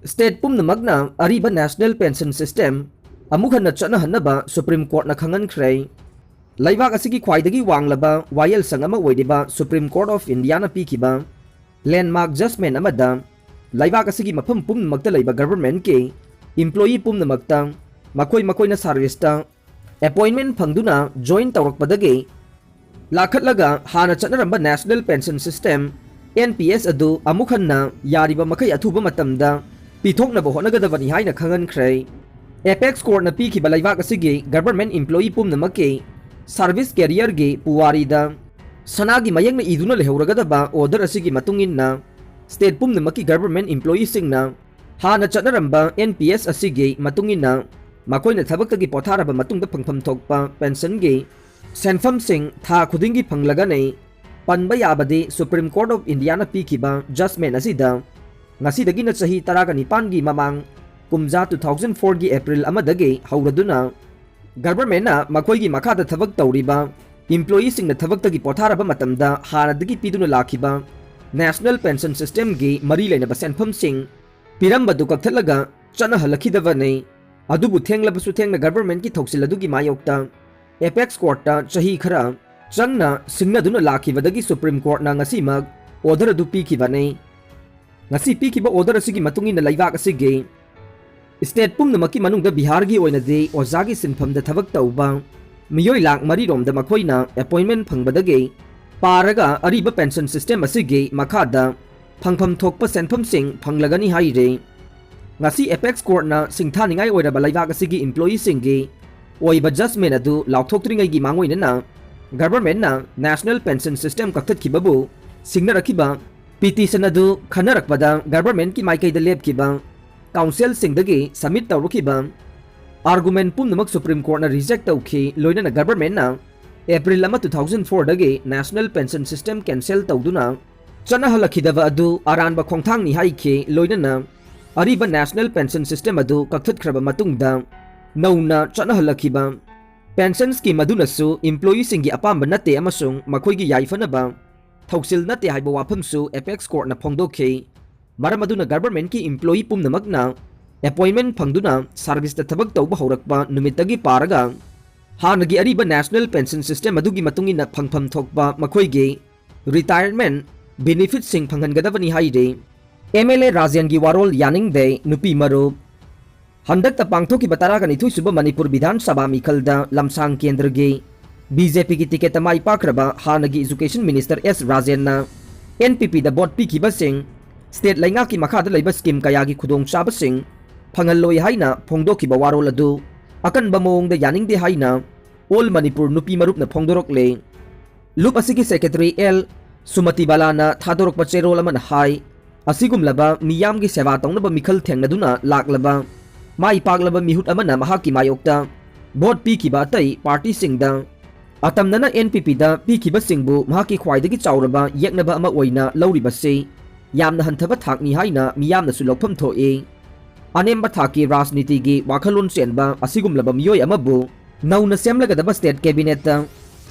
State Pumnamakna Ariba National Pension System Amuk Hanna Chatnahannaba Supreme Courtna Khanghankhre Laibak asigi khwaidagi wanglaba wayel sangama oidiba Supreme Court of India na pikiba landmark judgment amada laibak asigi mafam pumnamakta laiba government ke employee pumnamakta makoi na service ta appointment phangduna join tawrakpadagi lakhatlaga hana chatnaramba National Pension System NPS adu amuk hanna yariba makai athuba matamda pithoknaba honagadabani haina Khanghankhre Apex Court na pikiba laibak asigi government employee pumnamake service career ge puwarida sanagi mayang na iduna lehuragadaba order asigi matunginna state pumnamaki government employee singna hana chatnaramba NPS asigi matunginna makoina thabaktagi potharaba matungda phangpham thokpa pension ge senfam sing tha khudingi phanglaga nei panba yabade Supreme Court of India na pikiba judgment asida ngasidagi na sahi taraga nipan gi mamang kumja 2004 gi April amadagi hauraduna government na makoi gi makada thabak tawriba employee sing na thabaktagi potharaba matamda hanadagi piduna lakhiba National Pension System gi mari leinaba senfam sing pirambadu kakthalaga chana halakhidaba nei adubu thenglabasu thengna government ki thoksiladu gi mayokta Apex Court ta chahi khara changna singnaduna lakhibadagi Supreme Court na ngasi mag order adu pikiba nei ngasi pikiba order asigi matungin na laibak asigi state pumnamaki manungda Bihar gi oinade ozagi sinfamda thabak tauba miyoi lak mari romda makoina appointment phangbadagi paraga ariba pension system asigi makhada phangpham thokpa senpham sing phanglagani haire ngasi Apex Court na singthaningai oiraba laibak asigi employee singi oiba judgment adu lauthokringai gi mangoina na government na National Pension System kaktat kibabu singna rakhiba petition adu khanarakpada government ki maikai da lepkiba council singdagi submit tawrukiba argument pumnamak Supreme Court na reject tawki loina na government na April 2004 dagi National Pension System cancel tawduna chana halakhidaba adu aranba khongthang ni haike loina na ariba National Pension System adu kaktat khraba matungda nauna chana halakhiba pension scheme adunasu employee singi apamba nate amasung makhoigi yaifanaba thoksil nate haiba wafamsu Apex Court na phongdokhe maramaduna government ki employee pumnamakna appointment phangduna service ta thabak tawba horakpa numitagi paraga hanagi ariba National Pension System adugi matungina phangpham thokpa makhoigi retirement benefit sing phanghangadabani haide MLA Rajangi warol yaning de nupi maru handak ta pangthoki batara kan ithui suba Manipur Vidhan Sabha mikhalda lamsang kendra ge BJP ki ticket mai pakraba hanagi education minister S Rajanna NPP da board piki basing state lainga ki makha da leiba scheme kaya gi khudong chaba sing phangaloi haina phongdoki ba warol adu akan ba mong da yaning de haina all Manipur nupi marup na phongdorok le lup asigi secretary L Sumati Balana thadorok pa cherol aman hai asigum laba miyam gi seva tongna ba mikhal thengnaduna laklaba mai paglaba mihut amana mahaki mayokta board pikiba tai party singda atamnana NPP da pikiba singbu mahaki khwaidagi chauraba yeknaba ama oina lauriba se yamna hanthaba thakni haina miyamna sulokpham thoe anemba thaki rajniti gi wakhalun chenba asigumlaba miyoi amabu nauna semlagadaba state cabinet ta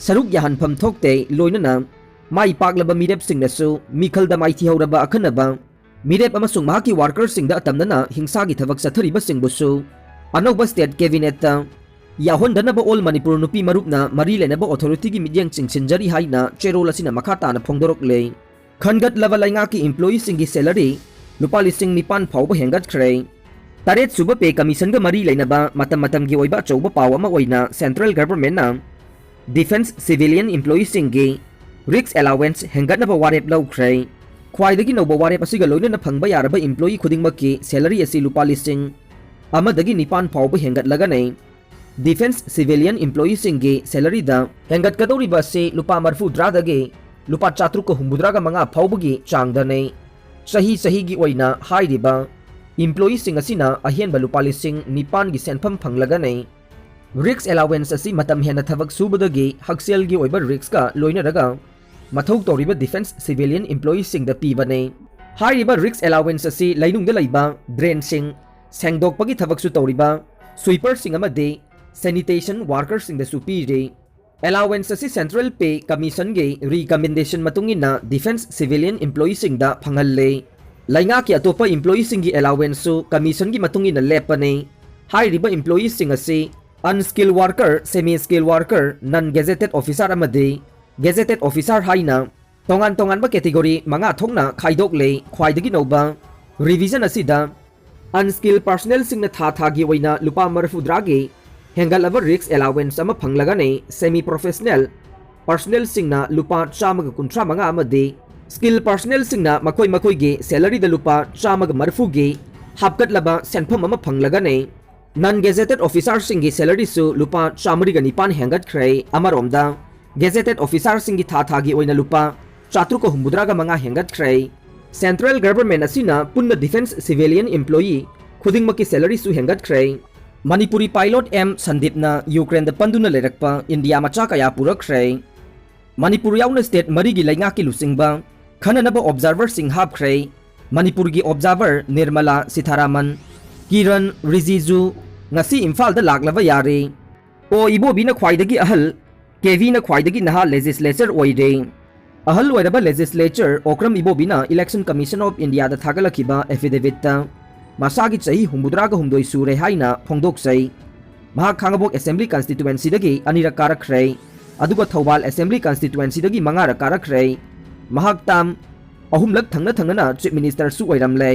saruk yahanpham thokte loinana mai paglaba mirep singnasu mikhalda maiti hauraba akhanaba mirep amasung mahaki workers singda atamnana hingsagi thabak sathariba singbusu anoba state cabinet ta yahondanaba all Manipur nupi marupna mari lenaba authority gi midyang chingsinjari haina cherol asina makhata na phongdorok le khangat lava lainga ki employee singi salary lupa lising nipan phawba hengat khre taret suba pay commission ga mari leinaba matam matam gi oiba chauba pawa ma oina central government na defense civilian employee singi risk allowance hengat naba warep lau khre khwaidagi noba warep asiga loina na phangba yaraba employee khudingmaki salary asi lupa lising amadagi nipan phawba hengat laga nei defense civilian employee singi salary da hengat kadori ba se lupa marfu dra dagi lupa chatruk ko humbudraga manga phawbagi changda nei sahi gi oina hairiba employee sing asina ahian balupa lising nipan gi senpham phanglaga nei risk allowance asi matam hena thabak subadagi haksel gi oiba risk ka loina raga mathau toriba defense civilian employee sing da piba nei hairiba risk allowance asi lainung da laiba drain sing sengdok pagi thabak su toriba sweeper sing amade sanitation workers sing da supiri allowance asi central pay commission ge recommendation matungina defense civilian employee sing da phangal le Laingaki atopa employee singi allowance su commission gi matungi na lepane. Hairiba employee sing asi unskilled worker, semi-skilled worker, non-gazetted officer amadi gazetted officer haina tongan ba category mga thongna khaidok le khwaidagi noba revision asida unskilled personnel sing na thagi oina lupa marfudragi hengalaba risk allowance ama phanglaga ne semi-professional personnel sing na lupa chamaga kuntra mga amadi skill personnel sing na makoi gi salary da lupa chamaga marfugi hapkat laba senpham ama phanglaga ne non-gazetted officer singi salary su lupa chamari ga nipan hengat khre amaromda gazetted officer singi thagi oina lupa chatruko humbudra ga manga hengat khre central government asina punna defense civilian employee khuding maki salary su hengat khre manipuri pilot m sandip na ukraine da panduna lerakpa india macha kaya purak khre manipur yauna state mari gi lainga ki lusingba khananaba observer sing hab khre manipur gi observer nirmala sitharaman Kiran Rijiju ngasi Imphal da laklaba yare o ibobi na khwaidagi ahal KV na khwaidagi naha legislature oire ahal oiraba legislature okram ibobi na election commission of india da thagalakiba affidavit ta masagi chahi humbudraga humdoi sure haina phongdok sai mahak khangabok assembly constituency dagi anira karak khre aduga thawal assembly constituency dagi mangara karak khre mahak tam ahumlak thangna na chief minister su oiramle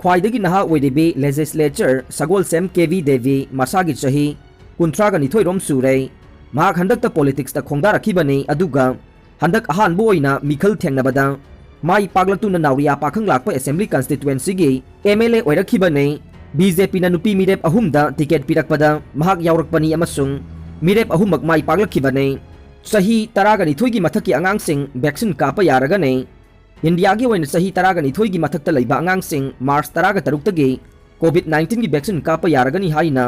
khwaidagi naha oidebi legislature sagol sem KV Devi masagi chahi kuntraga nithoi rom sure mahak handakta politics ta khongda rakhibani aduga handak ahan boina mikhal thengnabada mai paglatu na nawriya pakhang lakpa assembly constituency gi MLA oirakhibani BJP na nupi mirep ahumda ticket pirakpada mahak yaurakpani amasung mirep ahumak mai paglakhibani sahi taraga nithoi gi mathaki angang sing vaccine kapa yaraga ne India gi oina sahi taraga nithoi gi mathakta leiba angang sing March taraga tarukta gi COVID-19 gi vaccine kapa yaraga ni haina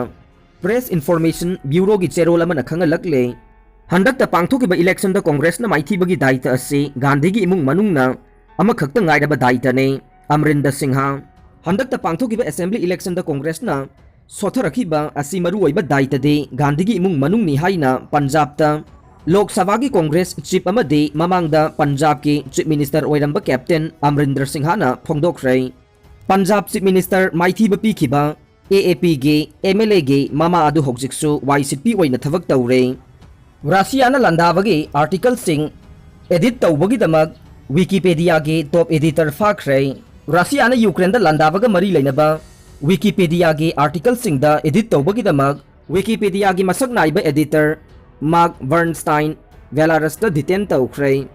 Press Information Bureau gi cherol amana khangalakle handakta pangthokiba election da congress na maithibagi daita ase Gandhi gi imung manungna ama khakta ngaidaba daita ne Amrinder Singha handakta pangthokiba assembly election da congress na sotharakhiba asi maru oiba daita de Gandhi gi imung manung ni haina Punjab ta Lok Sabha gi congress chief amade mamangda Punjab ki chief minister oiramba captain Amrinder Singha na phongdokhre Punjab chief minister maithiba pikhiba AAP gi MLA gi mama adu hogjiksu YCP oina thavak tawre Russia na landabagi article sing edit tawbagi damag Wikipedia gi top editor fakhre Russia na Ukraine da landabaga mari leinaba Wikipedia gi article sing da edit tawbagi damag Wikipedia gi masak naiba editor Mark Bernstein Belarus da detain tawkhre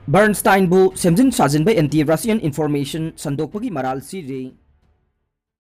Bernstein bu semjin sajin ba anti Russian information sandokpagi maral siri